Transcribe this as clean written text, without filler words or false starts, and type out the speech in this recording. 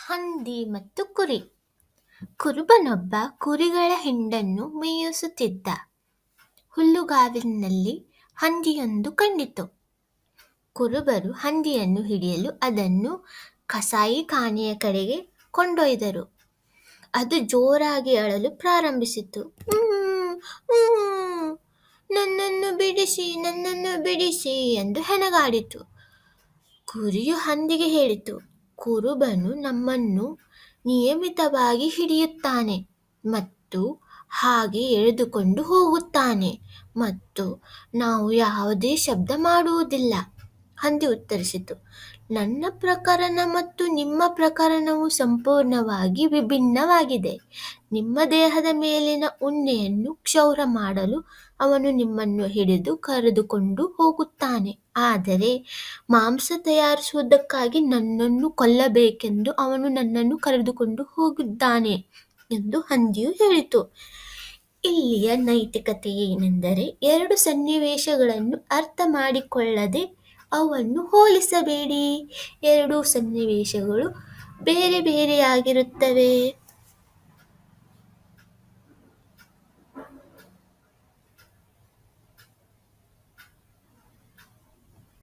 ಹಂದಿ ಮತ್ತು ಕುರಿ. ಕುರುಬನೊಬ್ಬ ಕುರಿಗಳ ಹಿಂಡನ್ನು ಮೇಯಿಸುತ್ತಿದ್ದ. ಹುಲ್ಲುಗಾವಲಿನಲ್ಲಿ ಹಂದಿಯೊಂದು ಕಂಡಿತು. ಕುರುಬರು ಹಂದಿಯನ್ನು ಹಿಡಿಯಲು ಅದನ್ನು ಕಸಾಯಿಖಾನೆಯ ಕಡೆಗೆ ಕೊಂಡೊಯ್ದರು. ಅದು ಜೋರಾಗಿ ಅಳಲು ಪ್ರಾರಂಭಿಸಿತು. ನನ್ನನ್ನು ಬಿಡಿಸಿ, ನನ್ನನ್ನು ಬಿಡಿಸಿ ಎಂದು ಹೆಣಗಾಡಿತು. ಕುರಿಯು ಹಂದಿಗೆ ಹೇಳಿತು, ಕುರುಬನು ನಮ್ಮನ್ನು ನಿಯಮಿತವಾಗಿ ಹಿಡಿಯುತ್ತಾನೆ ಮತ್ತು ಹಾಗೆ ಎಳೆದುಕೊಂಡು ಹೋಗುತ್ತಾನೆ ಮತ್ತು ನಾವು ಯಾವುದೇ ಶಬ್ದ ಮಾಡುವುದಿಲ್ಲ. ಹಂದಿ ಉತ್ತರಿಸಿತು, ನನ್ನ ಪ್ರಕರಣ ಮತ್ತು ನಿಮ್ಮ ಪ್ರಕರಣವು ಸಂಪೂರ್ಣವಾಗಿ ವಿಭಿನ್ನವಾಗಿದೆ. ನಿಮ್ಮ ದೇಹದ ಮೇಲಿನ ಉಣ್ಣೆಯನ್ನು ಕ್ಷೌರ ಮಾಡಲು ಅವನು ನಿಮ್ಮನ್ನು ಹಿಡಿದು ಕರೆದುಕೊಂಡು ಹೋಗುತ್ತಾನೆ, ಆದರೆ ಮಾಂಸ ತಯಾರಿಸುವುದಕ್ಕಾಗಿ ನನ್ನನ್ನು ಕೊಲ್ಲಬೇಕೆಂದು ಅವನು ನನ್ನನ್ನು ಕರೆದುಕೊಂಡು ಹೋಗಿದ್ದಾನೆ ಎಂದು ಹಂದಿಯು ಹೇಳಿತು. ಇಲ್ಲಿಯ ನೈತಿಕತೆ ಏನೆಂದರೆ, ಎರಡು ಸನ್ನಿವೇಶಗಳನ್ನು ಅರ್ಥ ಮಾಡಿಕೊಳ್ಳದೆ ಅವನ್ನು ಹೋಲಿಸಬೇಡಿ. ಎರಡೂ ಸನ್ನಿವೇಶಗಳು ಬೇರೆ ಬೇರೆಯಾಗಿರುತ್ತವೆ.